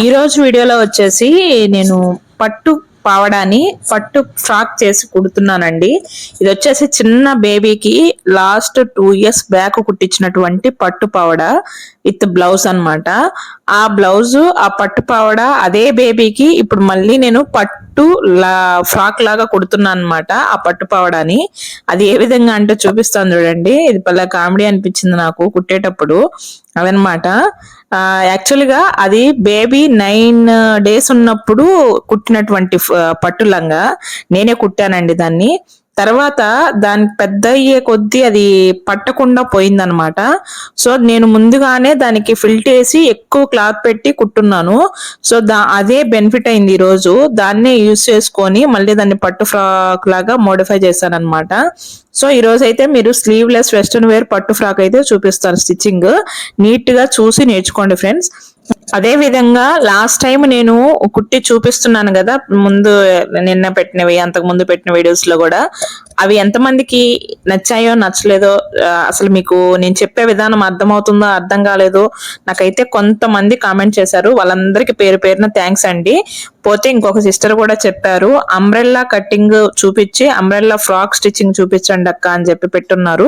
ఈ రోజు వీడియోలో వచ్చేసి నేను పట్టు పావడాని పట్టు ఫ్రాక్ చేసి కుడుతున్నానండి. ఇది వచ్చేసి చిన్న బేబీకి లాస్ట్ 2 years బ్యాక్ కుట్టించినటువంటి పట్టు పావడ విత్ బ్లౌజ్ అన్నమాట. ఆ బ్లౌజ్ ఆ పట్టు పావడ అదే బేబీకి ఇప్పుడు మళ్ళీ నేను పట్టు ఫ్రాక్ లాగా కుడుతున్నాను అనమాట. ఆ పట్టు పావడాని అది ఏ విధంగా అంటే చూపిస్తాను చూడండి. ఇది భలే కామెడీ అనిపించింది నాకు కుట్టేటప్పుడు. అదనమాట. యాక్చువల్ గా అది బేబీ 9 days ఉన్నప్పుడు కుట్టినటువంటి పట్టు లంగా. నేనే కుట్టానండి దాన్ని. తర్వాత దానికి పెద్ద అయ్యే కొద్దీ అది పట్టకుండా పోయిందనమాట. సో నేను ముందుగానే దానికి ఫిల్ట్ వేసి ఎక్కువ క్లాత్ పెట్టి కుట్టున్నాను. సో అదే బెనిఫిట్ అయింది ఈ రోజు. దాన్నే యూజ్ చేసుకొని మళ్ళీ దాన్ని పట్టు ఫ్రాక్ లాగా మోడిఫై చేశాను అనమాట. సో ఈ రోజు అయితే మీరు స్లీవ్లెస్ వెస్ట్రన్ వేర్ పట్టు ఫ్రాక్ అయితే చూపిస్తాను స్టిచ్చింగ్. నీట్ గా చూసి నేర్చుకోండి ఫ్రెండ్స్. అదే విధంగా లాస్ట్ టైం నేను కుట్టి చూపిస్తున్నాను కదా, ముందు నిన్న పెట్టినవి అంతకు ముందు పెట్టిన వీడియోస్ లో కూడా అవి ఎంతమందికి నచ్చాయో నచ్చలేదో, అసలు మీకు నేను చెప్పే విధానం అర్థమవుతుందో అర్థం కాలేదో నాకైతే కొంతమంది కామెంట్ చేశారు. వాళ్ళందరికీ పేరు పేరున థ్యాంక్స్ అండి. పోతే ఇంకొక సిస్టర్ కూడా చెప్పారు, అంబ్రెల్లా కటింగ్ చూపించి అంబ్రెల్లా ఫ్రాక్ స్టిచ్చింగ్ చూపించండి అక్క అని చెప్పి పెట్టున్నారు,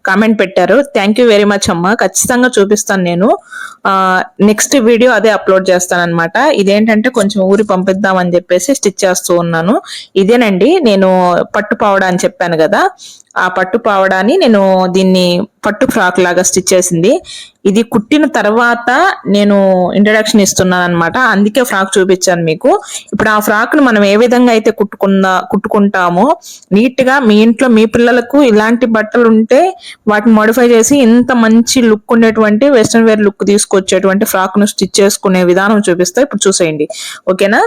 కామెంట్ పెట్టారు. థ్యాంక్ యూ వెరీ మచ్ అమ్మ. ఖచ్చితంగా చూపిస్తాను నేను. నెక్స్ట్ వీడియో అదే అప్లోడ్ చేస్తాను అనమాట. ఇదేంటంటే కొంచెం ఊరి పంపిద్దాం అని చెప్పేసి స్టిచ్ చేస్తూ ఉన్నాను. ఇదేనండి నేను పట్టు పావడా అని చెప్పాను కదా, ఆ పట్టు పావడాని నేను దీన్ని పట్టు ఫ్రాక్ లాగా స్టిచ్ చేసింది. ఇది కుట్టిన తర్వాత నేను ఇంట్రడక్షన్ ఇస్తున్నాను అనమాట. అందుకే ఫ్రాక్ చూపించాను మీకు. ఇప్పుడు ఆ ఫ్రాక్ ను మనం ఏ విధంగా అయితే కుట్టుకుంటామో నీట్ గా మీ ఇంట్లో మీ పిల్లలకు ఇలాంటి బట్టలు ఉంటే వాటిని మోడిఫై చేసి ఇంత మంచి లుక్ ఉండేటువంటి వెస్ట్రన్ వేర్ లుక్ తీసుకొచ్చేటువంటి ఫ్రాక్ ను స్టిచ్ చేసుకునే విధానం చూపిస్తా. ఇప్పుడు చూసేయండి, ఓకేనా?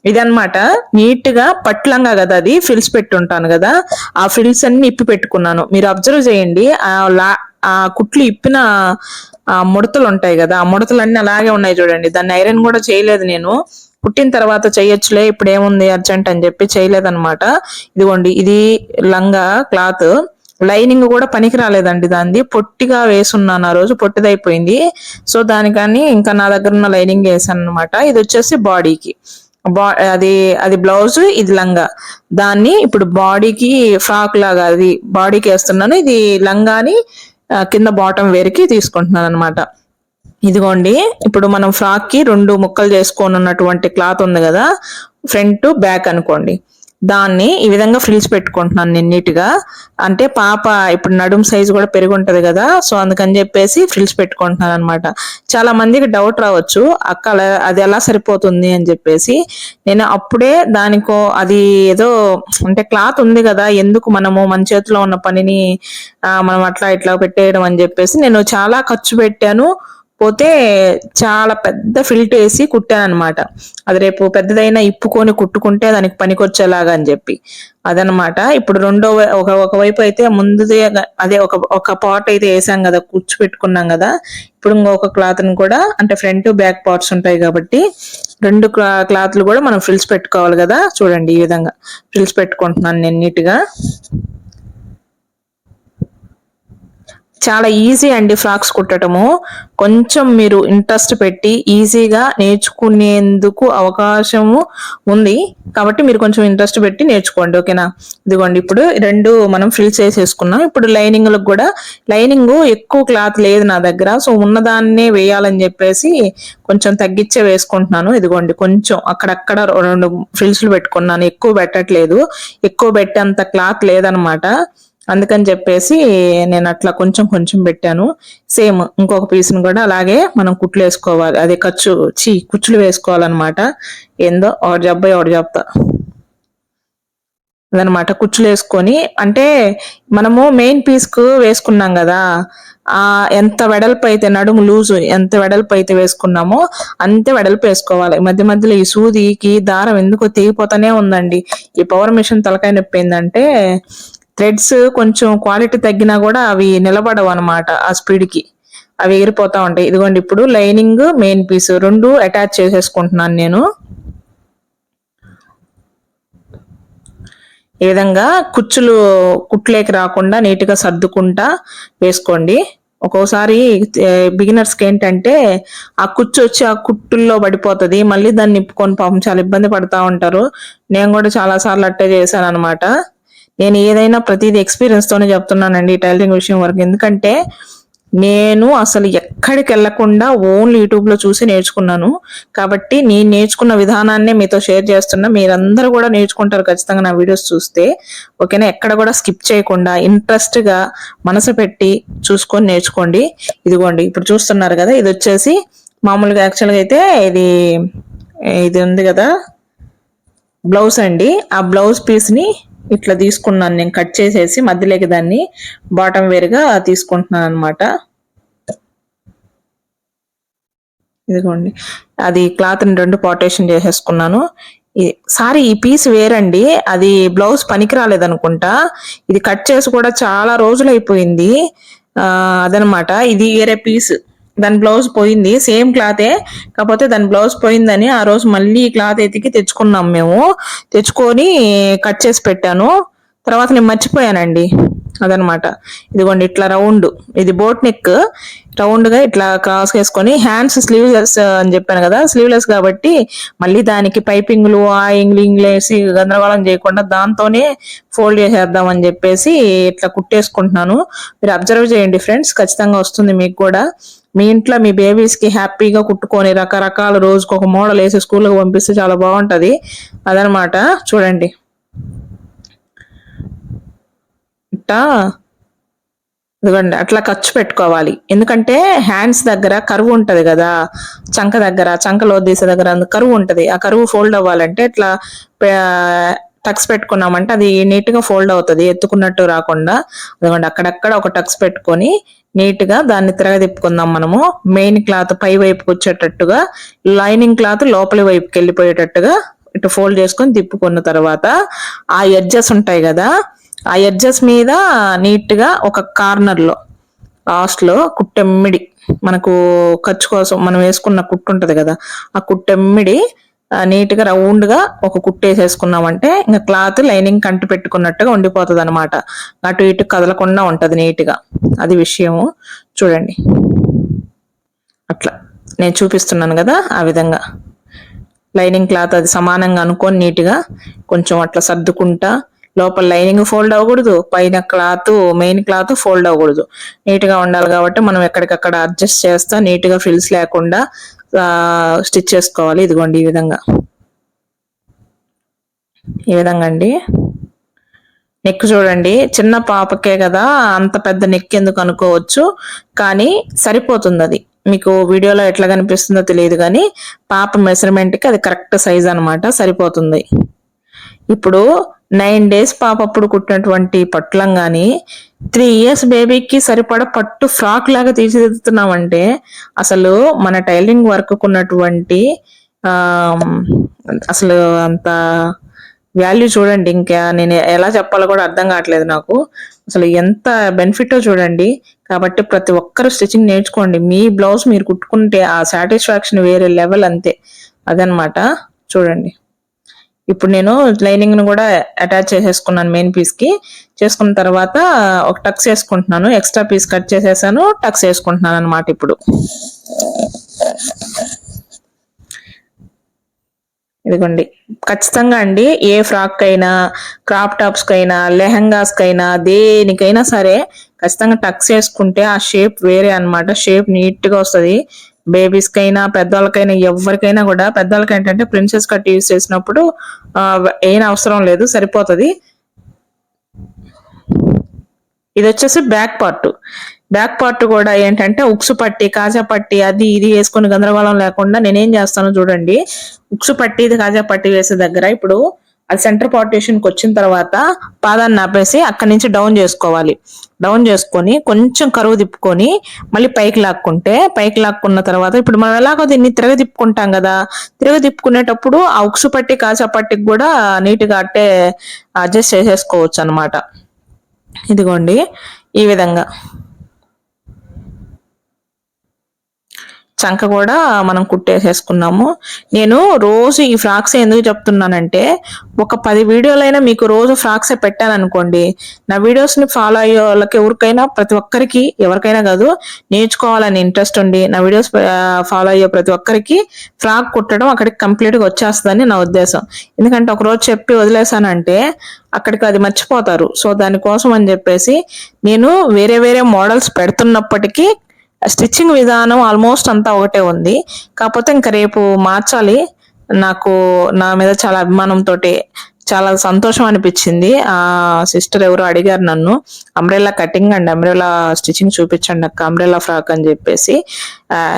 ఇదనమాట. నీట్ గా పట్లంగా కదా, అది ఫ్రిల్స్ పెట్టి ఉంటాను కదా, ఆ ఫ్రిల్స్ అన్ని ఇప్పి పెట్టుకున్నాను. మీరు అబ్జర్వ్ చేయండి, ఆ కుట్లు ఇప్పిన ముడతలు ఉంటాయి కదా, ఆ ముడతలు అన్ని అలాగే ఉన్నాయి చూడండి. దాన్ని ఐరన్ కూడా చేయలేదు నేను. పుట్టిన తర్వాత చెయ్యొచ్చులే, ఇప్పుడు ఏముంది అర్జెంట్ అని చెప్పి చేయలేదన్నమాట. ఇదిగోండి, ఇది లంగా క్లాత్. లైనింగ్ కూడా పనికి రాలేదండి దాన్ని, పొట్టిగా వేసున్నాను ఆ రోజు, పొట్టిదైపోయింది. సో దానికని ఇంకా నా దగ్గర ఉన్న లైనింగ్ వేసాను అనమాట. ఇది వచ్చేసి బాడీకి, అది బ్లౌజ్, ఇది లంగా. దాన్ని ఇప్పుడు బాడీకి ఫ్రాక్ లాగా అది బాడీకి వేస్తున్నాను. ఇది లంగాని కింద బాటం వేరికి తీసుకుంటున్నాను అనమాట. ఇదిగోండి, ఇప్పుడు మనం ఫ్రాక్ కి 2 ముక్కలు చేసుకొని ఉన్నటువంటి క్లాత్ ఉంది కదా, ఫ్రంట్ బ్యాక్ అనుకోండి, దాన్ని ఈ విధంగా ఫ్రిల్స్ పెట్టుకుంటున్నాను నేను నీట్ గా. అంటే పాప ఇప్పుడు నడుము సైజు కూడా పెరిగి ఉంటది కదా, సో అందుకని చెప్పేసి ఫ్రిల్స్ పెట్టుకుంటున్నాను అనమాట. చాలా మందికి డౌట్ రావచ్చు, అక్క అది ఎలా సరిపోతుంది అని చెప్పేసి. నేను అప్పుడే దానికో అది ఏదో అంటే క్లాత్ ఉంది కదా, ఎందుకు మనము మన చేతిలో ఉన్న పనిని మనం అట్లా ఇట్లా పెట్టేయడం అని చెప్పేసి నేను చాలా ఖర్చు పెట్టాను. పోతే చాలా పెద్ద ఫిల్ట్ వేసి కుట్టాను అనమాట. అది రేపు పెద్దదైనా ఇప్పుకొని కుట్టుకుంటే దానికి పనికొచ్చేలాగా అని చెప్పి అదనమాట. ఇప్పుడు ఒకవైపు అయితే ముందుదే అదే ఒక పార్ట్ అయితే వేసాం కదా, కూర్చు పెట్టుకున్నాం కదా. ఇప్పుడు ఇంకొక క్లాత్ ని కూడా, అంటే ఫ్రంట్ బ్యాక్ పార్ట్స్ ఉంటాయి కాబట్టి 2 క్లాత్లు కూడా మనం ఫ్రిల్స్ పెట్టుకోవాలి కదా. చూడండి, ఈ విధంగా ఫ్రిల్స్ పెట్టుకుంటున్నాను నేను నీట్ గా. చాలా ఈజీ అండి ఫ్రాక్స్ కుట్టడము. కొంచెం మీరు ఇంట్రెస్ట్ పెట్టి ఈజీగా నేర్చుకునేందుకు అవకాశము ఉంది కాబట్టి మీరు కొంచెం ఇంట్రెస్ట్ పెట్టి నేర్చుకోండి, ఓకేనా? ఇదిగోండి, ఇప్పుడు 2 మనం ఫ్రిల్స్ వేసేసుకున్నాం. ఇప్పుడు లైనింగ్లకు కూడా, లైనింగ్ ఎక్కువ క్లాత్ లేదు నా దగ్గర, సో ఉన్నదాన్నే వేయాలని చెప్పేసి కొంచెం తగ్గించే వేసుకుంటున్నాను. ఇదిగోండి, కొంచెం అక్కడక్కడ 2 ఫ్రిల్స్లు పెట్టుకున్నాను, ఎక్కువ పెట్టట్లేదు. ఎక్కువ పెట్టేంత క్లాత్ లేదనమాట. అందుకని చెప్పేసి నేను అట్లా కొంచెం కొంచెం పెట్టాను. సేమ్ ఇంకొక పీస్ని కూడా అలాగే మనం కుట్లు వేసుకోవాలి, అదే కుచ్చులు వేసుకోవాలన్నమాట. ఏందో ఒకటి చెప్తా అదనమాట. కుచ్చులు వేసుకొని, అంటే మనము మెయిన్ పీస్ కు వేసుకున్నాం కదా, ఎంత వెడల్పు అయితే నడుము లూజు ఎంత వెడల్పు అయితే వేసుకున్నామో అంతే వెడల్పు వేసుకోవాలి. మధ్య మధ్యలో ఈ సూదికి దారం ఎందుకో తెగిపోతానే ఉందండి. ఈ పవర్ మిషన్ తలకాయ నొప్పి ఏంటంటే థ్రెడ్స్ కొంచెం క్వాలిటీ తగ్గినా కూడా అవి నిలబడవు అనమాట, ఆ స్పీడ్ కి అవి ఎగిరిపోతా ఉంటాయి. ఇదిగోండి, ఇప్పుడు లైనింగ్ మెయిన్ పీస్ 2 అటాచ్ చేసేసుకుంటున్నాను నేను. ఈ విధంగా కుట్లేకి రాకుండా నీట్ గా సర్దుకుంటా వేసుకోండి. ఒక్కోసారి బిగినర్స్ కి ఏంటంటే ఆ కుచ్చు వచ్చి ఆ కుట్టుల్లో పడిపోతది. మళ్ళీ దాన్ని నిప్పుకొని పాపం చాలా ఇబ్బంది పడతా ఉంటారు. నేను కూడా చాలా సార్లు అట్టే చేశాను అనమాట. నేను ఏదైనా ప్రతిదీ ఎక్స్పీరియన్స్ తోనే చెప్తున్నానండి ఈ టైలరింగ్ విషయం వరకు. ఎందుకంటే నేను అసలు ఎక్కడికి వెళ్లకుండా ఓన్లీ యూట్యూబ్ లో చూసి నేర్చుకున్నాను. కాబట్టి నేను నేర్చుకున్న విధానాన్నే మీతో షేర్ చేస్తున్నా. మీరందరూ కూడా నేర్చుకుంటారు ఖచ్చితంగా నా వీడియోస్ చూస్తే. ఓకేనా? ఎక్కడ కూడా స్కిప్ చేయకుండా ఇంట్రెస్ట్ గా మనసు పెట్టి చూసుకొని నేర్చుకోండి. ఇదిగోండి ఇప్పుడు చూస్తున్నారు కదా, ఇది వచ్చేసి మామూలుగా యాక్చువల్గా అయితే ఇది ఇది ఉంది కదా బ్లౌజ్ అండి. ఆ బ్లౌజ్ పీస్ ని ఇట్లా తీసుకున్నాను నేను, కట్ చేసేసి మధ్యలోకి దాన్ని బాటం వేరుగా తీసుకుంటున్నాను అనమాట. ఇదిగోండి, అది క్లాత్ ని 2 పార్టేషన్ చేసేసుకున్నాను. సారీ, ఈ పీస్ వేరండి, అది బ్లౌజ్ పనికి రాలేదనుకుంటా. ఇది కట్ చేసి కూడా చాలా రోజులు అయిపోయింది. అదనమాట, ఇది వేరే పీస్. దాని బ్లౌజ్ పోయింది, సేమ్ క్లాతే, కాకపోతే దాని బ్లౌజ్ పోయిందని ఆ రోజు మళ్ళీ క్లాత్ ఎతికి తెచ్చుకున్నాం మేము. తెచ్చుకొని కట్ చేసి పెట్టాను. తర్వాత నేను మర్చిపోయానండి, అదనమాట. ఇదిగోండి ఇట్లా రౌండ్, ఇది బోట్ నెక్, రౌండ్ గా ఇట్లా క్రాస్ వేసుకొని, హ్యాండ్స్ స్లీవ్లెస్ అని చెప్పాను కదా, స్లీవ్లెస్ కాబట్టి మళ్ళీ దానికి పైపింగ్లు ఆ ఇంగ్లేసి గందరగోళం చేయకుండా దాంతోనే ఫోల్డ్ చేసేద్దాం అని చెప్పేసి ఇట్లా కుట్టేసుకుంటున్నాను. మీరు అబ్జర్వ్ చేయండి ఫ్రెండ్స్, ఖచ్చితంగా వస్తుంది మీకు కూడా. మీ ఇంట్లో మీ బేబీస్ కి హ్యాపీగా కుట్టుకొని రకరకాల రోజుకు ఒక మోడల్ వేసి స్కూల్కి పంపిస్తే చాలా బాగుంటది. అదనమాట, చూడండి ఇట్టా. ఇదిగోండి అట్లా ఖర్చు పెట్టుకోవాలి. ఎందుకంటే హ్యాండ్స్ దగ్గర కరువు ఉంటది కదా, చంక దగ్గర, చంకలో తీసే దగ్గర కరువు ఉంటది. ఆ కరువు ఫోల్డ్ అవ్వాలంటే ఇట్లా టక్స్ పెట్టుకున్నామంటే అది నీట్ గా ఫోల్డ్ అవుతుంది, ఎత్తుకున్నట్టు రాకుండా. అదిగోండి అక్కడక్కడ ఒక టక్స్ పెట్టుకొని నీట్ గా దాన్ని తిరగదిప్పుకుందాం మనము. మెయిన్ క్లాత్ పై వైపుకి వచ్చేటట్టుగా, లైనింగ్ క్లాత్ లోపలి వైపుకి వెళ్ళిపోయేటట్టుగా ఇటు ఫోల్డ్ చేసుకొని తిప్పుకున్న తర్వాత ఆ ఎడ్జెస్ ఉంటాయి కదా, ఆ ఎడ్జెస్ మీద నీట్ గా ఒక కార్నర్ లో లాస్ట్ లో కుట్టెమ్మిడి, మనకు ఖర్చు కోసం మనం వేసుకున్న కుట్టు ఉంటది కదా, ఆ కుట్టెమ్మిడి నీట్ గా రౌండ్ గా ఒక కుట్టేసేసుకున్నామంటే ఇంకా క్లాత్ లైనింగ్ కంటి పెట్టుకున్నట్టుగా ఉండిపోతుంది అనమాట. అటు ఇటు కదలకుండా ఉంటది నీట్ గా. అది విషయము. చూడండి అట్లా నేను చూపిస్తున్నాను కదా, ఆ విధంగా లైనింగ్ క్లాత్ అది సమానంగా అనుకొని నీట్ గా కొంచెం అట్లా సర్దుకుంటా, లోపల లైనింగ్ ఫోల్డ్ అవ్వకూడదు, పైన క్లాత్ మెయిన్ క్లాత్ ఫోల్డ్ అవ్వకూడదు, నీట్ గా ఉండాలి. కాబట్టి మనం ఎక్కడికక్కడ అడ్జస్ట్ చేస్తా నీట్ గా ఫ్రిల్స్ లేకుండా స్టిచ్ చేసుకోవాలి. ఇదిగోండి ఈ విధంగా, ఈ విధంగా అండి. నెక్ చూడండి, చిన్న పాపకే కదా అంత పెద్ద నెక్ ఎందుకు అనుకోవచ్చు, కానీ సరిపోతుంది. అది మీకు వీడియోలో ఎట్లా కనిపిస్తుందో తెలియదు కానీ పాప మెజర్మెంట్ కి అది కరెక్ట్ సైజ్ అనమాట, సరిపోతుంది. ఇప్పుడు 9 days పాప అప్పుడు కుట్టినటువంటి పట్టులంగాని 3 years బేబీకి సరిపడ పట్టు ఫ్రాక్ లాగా తీర్చిదిద్దుతున్నామంటే అసలు మన టైలరింగ్ వర్క్ ఉన్నటువంటి అసలు అంత వాల్యూ చూడండి. ఇంకా నేను ఎలా చెప్పాలో కూడా అర్థం కావట్లేదు నాకు, అసలు ఎంత బెనిఫిటో చూడండి. కాబట్టి ప్రతి ఒక్కరు స్టిచ్చింగ్ నేర్చుకోండి. మీ బ్లౌజ్ మీరు కుట్టుకుంటే ఆ సాటిస్ఫాక్షన్ వేరే లెవెల్, అంతే. అదనమాట, చూడండి. ఇప్పుడు నేను లైనింగ్ ను కూడా అటాచ్ చేసేసుకున్నాను మెయిన్ పీస్ కి. చేసుకున్న తర్వాత ఒక టక్స్ వేసుకుంటున్నాను, ఎక్స్ట్రా పీస్ కట్ చేసేసాను, టక్స్ వేసుకుంటున్నాను అనమాట. ఇప్పుడు ఇదిగోండి, ఖచ్చితంగా అండి ఏ ఫ్రాక్ కైనా, క్రాప్ టాప్స్ కైనా, లెహంగాస్ కైనా, దేనికైనా సరే ఖచ్చితంగా టక్స్ వేసుకుంటే ఆ షేప్ వేరే అనమాట. షేప్ నీట్ గా వస్తుంది. బేబీస్ కైనా పెద్దవాళ్ళకైనా ఎవరికైనా కూడా. పెద్దవాళ్ళకి ఏంటంటే ప్రిన్సెస్ కట్ యూజ్ చేసినప్పుడు ఏం అవసరం లేదు, సరిపోతుంది. ఇది వచ్చేసి బ్యాక్ పార్ట్. బ్యాక్ పార్ట్ కూడా ఏంటంటే ఉక్సు పట్టి, కాజా పట్టి అది ఇది వేసుకొని గందరగోళం లేకుండా నేనేం చేస్తాను చూడండి. ఉక్సు పట్టి, ఇది కాజా పట్టి వేసే దగ్గర ఇప్పుడు అది సెంటర్ పార్టీషన్ కి వచ్చిన తర్వాత పాదాన్ని ఆపేసి అక్కడి నుంచి డౌన్ చేసుకోవాలి. డౌన్ చేసుకొని కొంచెం కరువు తిప్పుకొని మళ్ళీ పైకి లాక్కుంటే, పైకి లాక్కున్న తర్వాత ఇప్పుడు మనం ఎలాగో దీన్ని తిరగ తిప్పుకుంటాం కదా, తిరగ తిప్పుకునేటప్పుడు ఆ ఉక్సు పట్టి కాజా పట్టికి కూడా నీట్ గా అట్టే అడ్జస్ట్ చేసేసుకోవచ్చు అనమాట. ఇదిగోండి ఈ విధంగా చంక కూడా మనం కుట్టేసేసుకున్నాము. నేను రోజు ఈ ఫ్రాక్స్ ఎందుకు చెప్తున్నానంటే, ఒక 10 వీడియోలైనా మీకు రోజు ఫ్రాక్సే పెట్టాను అనుకోండి, నా వీడియోస్ ని ఫాలో అయ్యే వాళ్ళకి ఎవరికైనా, ప్రతి ఒక్కరికి, ఎవరికైనా కాదు, నేర్చుకోవాలని ఇంట్రెస్ట్ ఉండి నా వీడియోస్ ఫాలో అయ్యే ప్రతి ఒక్కరికి ఫ్రాక్ కుట్టడం అక్కడికి కంప్లీట్ గా వచ్చేస్తుందని నా ఉద్దేశం. ఎందుకంటే ఒక రోజు చెప్పి వదిలేసానంటే అక్కడికి అది మర్చిపోతారు. సో దానికోసం అని చెప్పేసి నేను వేరే వేరే మోడల్స్ పెడుతున్నప్పటికీ స్టిచ్చింగ్ విధానం ఆల్మోస్ట్ అంతా ఒకటే ఉంది. కాకపోతే ఇంకా రేపు మార్చాలి. నాకు నా మీద చాలా అభిమానంతో చాలా సంతోషం అనిపించింది. ఆ సిస్టర్ ఎవరు అడిగారు నన్ను, umbrella cutting and umbrella stitching చూపించండి అక్క, అంబ్రెల్లా ఫ్రాక్ అని చెప్పేసి.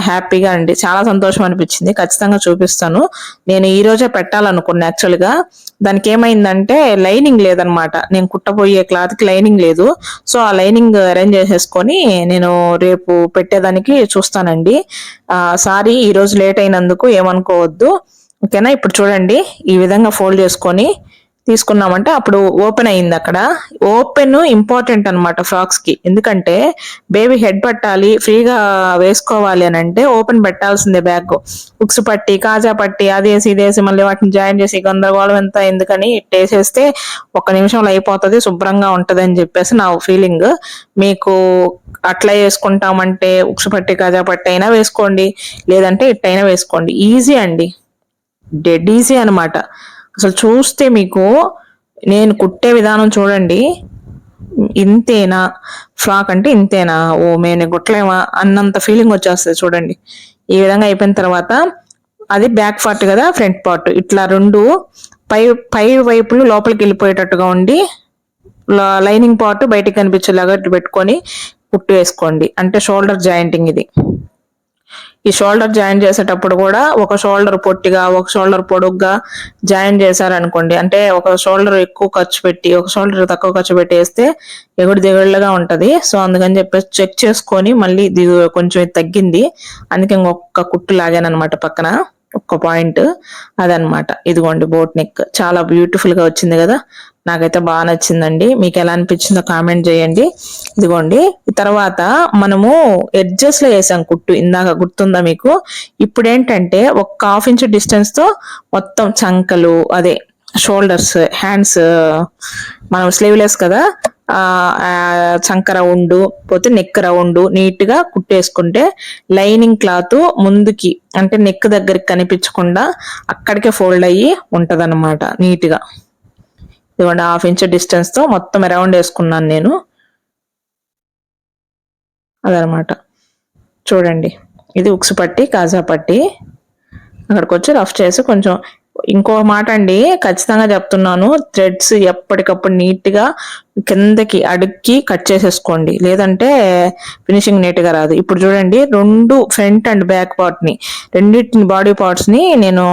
హ్యాపీగా అండి, చాలా సంతోషం అనిపించింది. ఖచ్చితంగా చూపిస్తాను. నేను ఈ రోజే పెట్టాలనుకున్నా. యాక్చువల్గా దానికి ఏమైందంటే లైనింగ్ లేదనమాట. నేను కుట్టబోయే క్లాత్ కి లైనింగ్ లేదు. సో ఆ లైనింగ్ అరేంజ్ చేసేసుకొని నేను రేపు పెట్టేదానికి చూస్తానండి. సారీ ఈ రోజు లేట్ అయినందుకు ఏమనుకోవద్దు, ఓకేనా. ఇప్పుడు చూడండి, ఈ విధంగా ఫోల్డ్ చేసుకొని తీసుకున్నామంటే అప్పుడు ఓపెన్ అయింది. అక్కడ ఓపెన్ ఇంపార్టెంట్ అనమాట ఫ్రాక్స్ కి. ఎందుకంటే బేబీ హెడ్ పట్టాలి, ఫ్రీగా వేసుకోవాలి అని అంటే ఓపెన్ పెట్టాల్సిందే. బ్యాగ్ ఉక్స్ పట్టి, కాజా పట్టి, అదేసి ఇదేసి మళ్ళీ వాటిని జాయిన్ చేసి గందరగోళం ఎంత ఎందుకని ఇట్టేసేస్తే 1 నిమిషంలో అయిపోతుంది, శుభ్రంగా ఉంటది అని చెప్పేసి నా ఫీలింగ్. మీకు అట్లా వేసుకుంటామంటే ఉక్స్ పట్టి, కాజా పట్టి అయినా వేసుకోండి, లేదంటే ఇట్టైనా వేసుకోండి. ఈజీ అండి, డెడ్ ఈజీ అనమాట. అసలు చూస్తే మీకు నేను కుట్టే విధానం చూడండి, ఇంతేనా ఫ్రాక్ అంటే ఇంతేనా, ఓ మేము కుట్టలేమా అన్నంత ఫీలింగ్ వచ్చేస్తుంది. చూడండి ఈ విధంగా అయిపోయిన తర్వాత అది బ్యాక్ పార్ట్ కదా, ఫ్రంట్ పార్ట్ ఇట్లా రెండు పై వైపులు లోపలికి వెళ్ళిపోయేటట్టుగా ఉండి లైనింగ్ పార్ట్ బయటికి కనిపించేలాగా పెట్టుకొని కుట్టు వేసుకోండి. అంటే షోల్డర్ జాయింటింగ్ ఇది. ఈ షోల్డర్ జాయిన్ చేసేటప్పుడు కూడా ఒక షోల్డర్ పొట్టిగా, ఒక షోల్డర్ పొడుగ్గా జాయిన్ చేశారనుకోండి, అంటే ఒక షోల్డర్ ఎక్కువ ఖర్చు పెట్టి ఒక షోల్డర్ తక్కువ ఖర్చు పెట్టి వేస్తే దిగుడుగా ఉంటది. సో అందుకని చెప్పేసి చెక్ చేసుకొని మళ్ళీ కొంచెం తగ్గింది, అందుకే ఇంకొక కుట్టు లాగాను అనమాట పక్కన ఒక్క పాయింట్. అదనమాట. ఇదిగోండి బోట్ నెక్ చాలా బ్యూటిఫుల్ గా వచ్చింది కదా, నాకైతే బాగా నచ్చిందండి. మీకు ఎలా అనిపించిందో కామెంట్ చేయండి. ఇదిగోండి తర్వాత మనము ఎడ్జెస్ లో వేసాం కుట్టు, ఇందాక గుర్తుందా మీకు. ఇప్పుడు ఏంటంటే ఒక 1/2 ఇంచ్ డిస్టెన్స్ తో మొత్తం చంకలు, అదే షోల్డర్స్, హ్యాండ్స్, మనం స్లీవ్లెస్ కదా, చంక రౌండ్ పోతే నెక్ రౌండ్ నీట్ గా కుట్టేసుకుంటే లైనింగ్ క్లాత్ ముందుకి అంటే నెక్ దగ్గరికి కనిపించకుండా అక్కడికే ఫోల్డ్ అయ్యి ఉంటదన్నమాట నీట్ గా. ఇదిగోండి 1/2 ఇంచ్ డిస్టెన్స్ తో మొత్తం అరౌండ్ వేసుకున్నాను నేను. అదనమాట. చూడండి ఇది ఉక్స్ పట్టి, కాజా పట్టి. అక్కడికి వచ్చి రఫ్ చేసి కొంచెం, ఇంకో మాట అండి ఖచ్చితంగా చెప్తున్నాను, థ్రెడ్స్ ఎప్పటికప్పుడు నీట్ గా కిందకి అడుక్కి కట్ చేసేసుకోండి, లేదంటే ఫినిషింగ్ నీట్ గా రాదు. ఇప్పుడు చూడండి రెండు ఫ్రంట్ అండ్ బ్యాక్ పార్ట్ ని, రెండింటిని బాడీ పార్ట్స్ ని నేను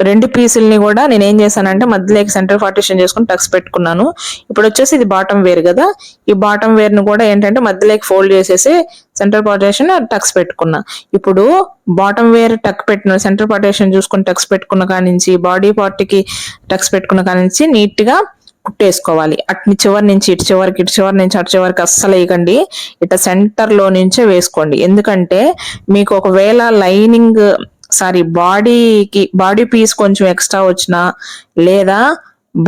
రెండు పీసుల్ని కూడా నేను ఏం చేశానంటే మధ్యలోకి సెంటర్ పార్టిషన్ చేసుకుని టక్స్ పెట్టుకున్నాను. ఇప్పుడు వచ్చేసి ఇది బాటమ్ వేర్ కదా, ఈ బాటమ్ వేర్ ను కూడా ఏంటంటే మధ్యలోకి ఫోల్డ్ చేసేసి సెంటర్ పార్టిషన్ టక్స్ పెట్టుకున్నా. ఇప్పుడు బాటమ్ వేర్ టక్ పెట్టిన సెంటర్ పార్టిషన్ చూసుకుని టక్స్ పెట్టుకున్న కాడి నుంచి బాడీ పార్ట్ కి టక్స్ పెట్టుకున్న కాడి నుంచి నీట్ గా కుట్టేసుకోవాలి. అటు చివరి నుంచి ఇటు చివరికి, ఇటు చివరి నుంచి అటు చివరికి అస్సలు వేయకండి, ఇట్లా సెంటర్ లో నుంచే వేసుకోండి. ఎందుకంటే మీకు ఒకవేళ లైనింగ్ బాడీ పీస్ కొంచెం ఎక్స్ట్రా వచ్చినా, లేదా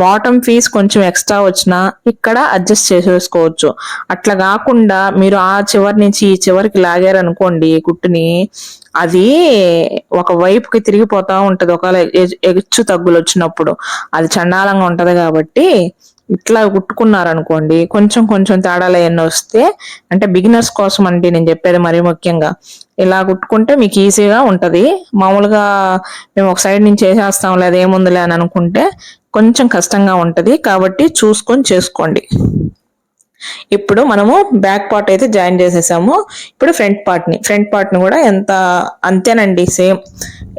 బాటమ్ పీస్ కొంచెం ఎక్స్ట్రా వచ్చినా ఇక్కడ అడ్జస్ట్ చేసేసుకోవచ్చు. అట్లా కాకుండా మీరు ఆ చివరి నుంచి ఈ చివరికి లాగారనుకోండి కుట్టుని, అది ఒక వైపుకి తిరిగిపోతా ఉంటది ఒకవేళ హెచ్చు తగ్గులు వచ్చినప్పుడు, అది చండాలంగా ఉంటది. కాబట్టి ఇట్లా కుట్టుకున్నారనుకోండి, కొంచెం కొంచెం తేడాలు అవన్నీ వస్తే, అంటే బిగినర్స్ కోసం అంటే నేను చెప్పేది మరీ ముఖ్యంగా, ఇలా కుట్టుకుంటే మీకు ఈజీగా ఉంటది. మామూలుగా మేము ఒక సైడ్ నుంచి చేసేస్తాం లేదా ఏముందిలే అని అనుకుంటే కొంచెం కష్టంగా ఉంటది. కాబట్టి చూసుకొని చేసుకోండి. ఇప్పుడు మనము బ్యాక్ పార్ట్ అయితే జాయిన్ చేసేసాము. ఇప్పుడు ఫ్రంట్ పార్ట్ ని కూడా అంతేనండి, సేమ్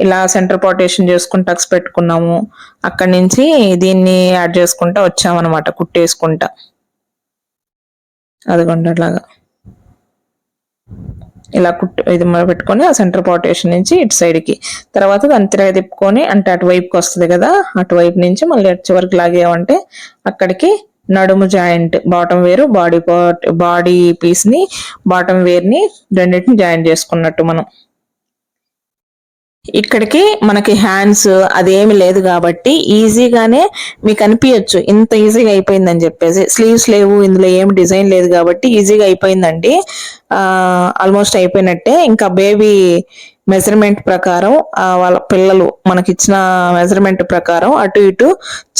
ఇలా సెంటర్ పార్టేషన్ చేసుకుని టక్స్ పెట్టుకున్నాము, అక్కడి నుంచి దీన్ని యాడ్ చేసుకుంటా వచ్చామన్నమాట కుట్టేసుకుంటా. అదిగోండి అట్లాగా ఇలా ఇది పెట్టుకొని ఆ సెంటర్ పార్టేషన్ నుంచి ఇటు సైడ్ కి, తర్వాత దాన్ని తిరగ తిప్పుకొని, అంటే అటువైపుకి వస్తుంది కదా, అటువైపు నుంచి మళ్ళీ చివరికి లాగేమంటే అక్కడికి నడుము జాయింట్ బాటమ్ వేరు, బాడీ పీస్ ని బాటమ్ వేర్ ని రెండింటిని జాయింట్ చేసుకున్నట్టు మనం. ఇక్కడికి మనకి హ్యాండ్స్ అదేమి లేదు కాబట్టి ఈజీగానే మీకు అనిపించచ్చు ఇంత ఈజీగా అయిపోయిందని చెప్పేసి. స్లీవ్స్ లేవు, ఇందులో ఏం డిజైన్ లేదు కాబట్టి ఈజీగా అయిపోయిందండి. ఆల్మోస్ట్ అయిపోయినట్టే. ఇంకా బేబీ మెజర్మెంట్ ప్రకారం వాళ్ళ పిల్లలు మనకిచ్చిన మెజర్మెంట్ ప్రకారం అటు ఇటు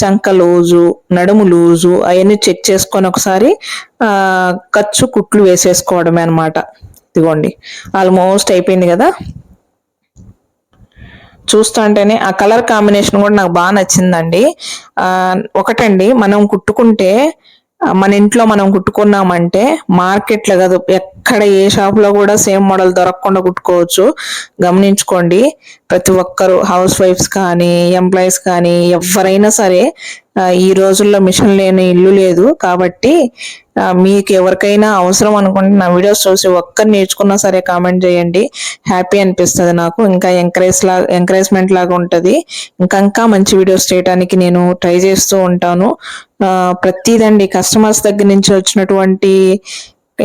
చంక లూజు, నడుము లూజు అవన్నీ చెక్ చేసుకొని ఒకసారి ఖర్చు కుట్లు వేసేసుకోవడమే అనమాట. ఇదిగోండి ఆల్మోస్ట్ అయిపోయింది కదా. చూస్తుంటేనే ఆ కలర్ కాంబినేషన్ కూడా నాకు బాగా నచ్చిందండి. ఒకటండి, మనం కుట్టుకుంటే మన ఇంట్లో మనం కుట్టుకున్నామంటే మార్కెట్లో కాదు ఎక్కడ ఏ షాప్ లో కూడా సేమ్ మోడల్ దొరకకుండా కుట్టుకోవచ్చు. గమనించుకోండి. ప్రతి ఒక్కరు హౌస్ వైఫ్స్ కానీ ఎంప్లాయీస్ కానీ ఎవరైనా సరే ఈ రోజుల్లో మిషన్ లేని ఇల్లు లేదు కాబట్టి మీకు ఎవరికైనా అవసరం అనుకుంటే నా వీడియోస్ చూసి ఒక్కరు నేర్చుకున్నా సరే కామెంట్ చేయండి. హ్యాపీ అనిపిస్తుంది నాకు. ఇంకా ఎంకరేజ్మెంట్ లాగా ఉంటుంది. ఇంకా మంచి వీడియోస్ చేయడానికి నేను ట్రై చేస్తూ ఉంటాను. ప్రతిదండి కస్టమర్స్ దగ్గర నుంచి వచ్చినటువంటి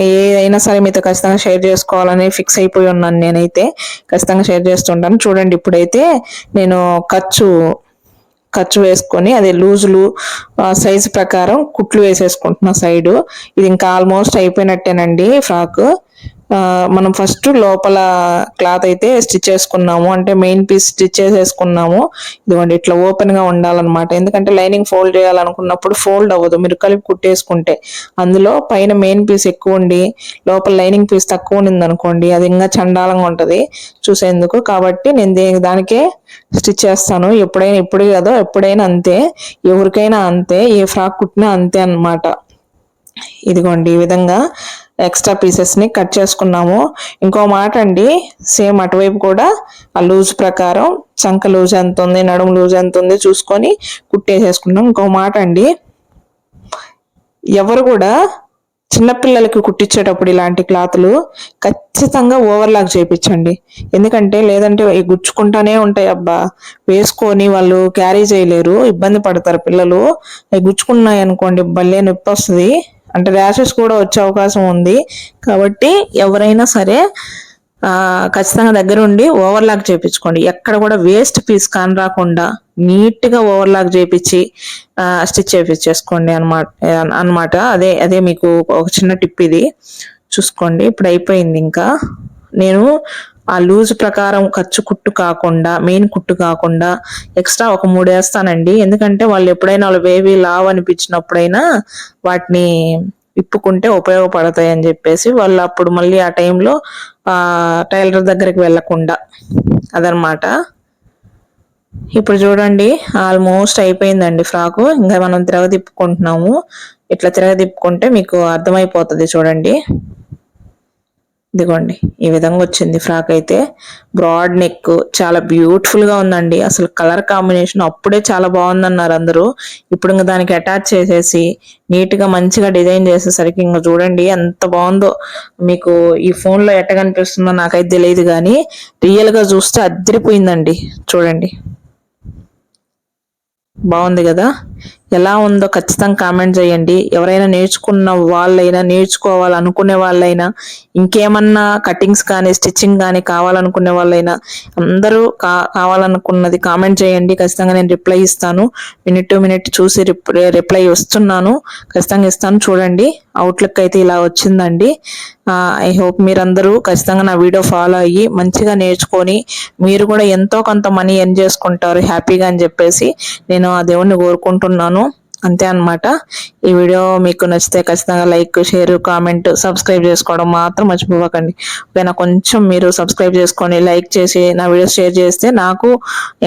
ఏదైనా సరే మీతో ఖచ్చితంగా షేర్ చేసుకోవాలని ఫిక్స్ అయిపోయి ఉన్నాను. నేనైతే ఖచ్చితంగా షేర్ చేస్తుంటాను. చూడండి ఇప్పుడైతే నేను ఖర్చు వేసుకొని అదే లూజులు సైజు ప్రకారం కుట్లు వేసేసుకుంటున్నా సైడు. ఇది ఇంకా ఆల్మోస్ట్ అయిపోయినట్టేనండి ఫ్రాక్. మనం ఫస్ట్ లోపల క్లాత్ అయితే స్టిచ్ చేసుకున్నాము, అంటే మెయిన్ పీస్ స్టిచ్ చేసేసుకున్నాము. ఇదిగోండి ఇట్లా ఓపెన్ గా ఉండాలన్నమాట. ఎందుకంటే లైనింగ్ ఫోల్డ్ చేయాలనుకున్నప్పుడు ఫోల్డ్ అవ్వదు మీరు కలిపి కుట్టేసుకుంటే. అందులో పైన మెయిన్ పీస్ ఎక్కువ ఉండి లోపల లైనింగ్ పీస్ తక్కువ ఉండింది అనుకోండి, అది ఇంకా చండాలంగా ఉంటది చూసేందుకు. కాబట్టి నేను దానికే స్టిచ్ చేస్తాను. ఇప్పుడు కాదో ఎప్పుడైనా అంతే, ఎవరికైనా అంతే, ఏ ఫ్రాక్ కుట్టినా అంతే అన్నమాట. ఇదిగోండి ఈ విధంగా ఎక్స్ట్రా పీసెస్ ని కట్ చేసుకున్నాము. ఇంకో మాట అండి, సేమ్ అటువైపు కూడా ఆ లూజ్ ప్రకారం చంక లూజ్ ఎంత ఉంది, నడుము లూజ్ ఎంత ఉంది చూసుకొని కుట్టేసేసుకున్నాం. ఇంకో మాట అండి, ఎవరు కూడా చిన్నపిల్లలకి కుట్టించేటప్పుడు ఇలాంటి క్లాతులు ఖచ్చితంగా ఓవర్లాక్ చేయించండి. ఎందుకంటే లేదంటే గుచ్చుకుంటానే ఉంటాయి. అబ్బా వేసుకొని వాళ్ళు క్యారీ చేయలేరు, ఇబ్బంది పడతారు పిల్లలు. అవి గుచ్చుకున్నాయి అనుకోండి భలే నొప్పి వస్తుంది, అంటే ర్యాషెస్ కూడా వచ్చే అవకాశం ఉంది. కాబట్టి ఎవరైనా సరే ఖచ్చితంగా దగ్గరుండి ఓవర్లాక్ చేయించుకోండి. ఎక్కడ కూడా వేస్ట్ పీస్ కాని రాకుండా నీట్ గా ఓవర్లాక్ చేయించి స్టిచ్ చేయించేసుకోండి అనమాట. అదే మీకు ఒక చిన్న టిప్ ఇది చూసుకోండి. ఇప్పుడు అయిపోయింది. ఇంకా నేను ఆ లూజ్ ప్రకారం ఖర్చు కుట్టు కాకుండా మెయిన్ కుట్టు కాకుండా ఎక్స్ట్రా ఒక 3 వేస్తానండి. ఎందుకంటే వాళ్ళు ఎప్పుడైనా వాళ్ళ బేబీ లావ్ అనిపించినప్పుడైనా వాటిని విప్పుకుంటే ఉపయోగపడతాయి అని చెప్పేసి వాళ్ళు అప్పుడు మళ్ళీ ఆ టైంలో టైలర్ దగ్గరికి వెళ్ళకుండా అదనమాట. ఇప్పుడు చూడండి ఆల్మోస్ట్ అయిపోయిందండి ఫ్రాకు. ఇంకా మనం తిప్పుకుంటున్నాము. ఇట్లా తిప్పుకుంటే మీకు అర్థమైపోతుంది. చూడండి ఇదిగోండి ఈ విధంగా వచ్చింది ఫ్రాక్. అయితే బ్రాడ్ నెక్ చాలా బ్యూటిఫుల్ గా ఉందండి. అసలు కలర్ కాంబినేషన్ అప్పుడే చాలా బాగుందన్నారు అందరూ. ఇప్పుడు ఇంకా దానికి అటాచ్ చేసేసి నీట్ గా మంచిగా డిజైన్ చేసేసరికి ఇంకా చూడండి ఎంత బాగుందో. మీకు ఈ ఫోన్ లో ఎట్ట కనిపిస్తుందో నాకైతే తెలియదు కానీ రియల్ గా చూస్తే అదిరిపోయిందండి. చూడండి బాగుంది కదా. ఎలా ఉందో ఖచ్చితంగా కామెంట్ చేయండి. ఎవరైనా నేర్చుకున్న వాళ్ళైనా, నేర్చుకోవాలనుకునే వాళ్ళైనా, ఇంకేమన్నా కటింగ్స్ కానీ స్టిచ్చింగ్ కానీ కావాలనుకునే వాళ్ళైనా అందరూ కావాలనుకున్నది కామెంట్ చేయండి. ఖచ్చితంగా నేను రిప్లై ఇస్తాను. మినిట్ టు మినిట్ చూసి రిప్లై వస్తున్నాను, ఖచ్చితంగా ఇస్తాను. చూడండి అవుట్లుక్ అయితే ఇలా వచ్చిందండి. ఐ హోప్ మీరందరూ ఖచ్చితంగా నా వీడియో ఫాలో అయ్యి మంచిగా నేర్చుకొని మీరు కూడా ఎంతో కొంత మనీ ఎర్న్ చేసుకుంటారు హ్యాపీగా అని చెప్పేసి నేను ఆ దేవుణ్ణి కోరుకుంటున్నాను. అంతే అన్నమాట. ఈ వీడియో మీకు నచ్చితే ఖచ్చితంగా లైక్, షేర్, కామెంట్, సబ్స్క్రైబ్ చేసుకోవడం మాత్రం మర్చిపోకండి. ఓకేనా. కొంచెం మీరు సబ్స్క్రైబ్ చేసుకొని లైక్ చేసి నా వీడియోస్ షేర్ చేస్తే నాకు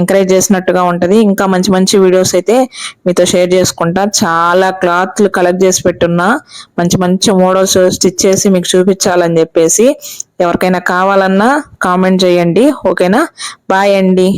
ఎంకరేజ్ చేసినట్టుగా ఉంటుంది. ఇంకా మంచి మంచి వీడియోస్ అయితే మీతో షేర్ చేసుకుంటా. చాలా క్లాత్లు కలెక్ట్ చేసి పెట్టున్నా, మంచి మంచి మోడల్స్ స్టిచ్ చేసి మీకు చూపించాలని చెప్పేసి. ఎవరికైనా కావాలన్నా కామెంట్ చేయండి. ఓకేనా. బాయ్ అండి.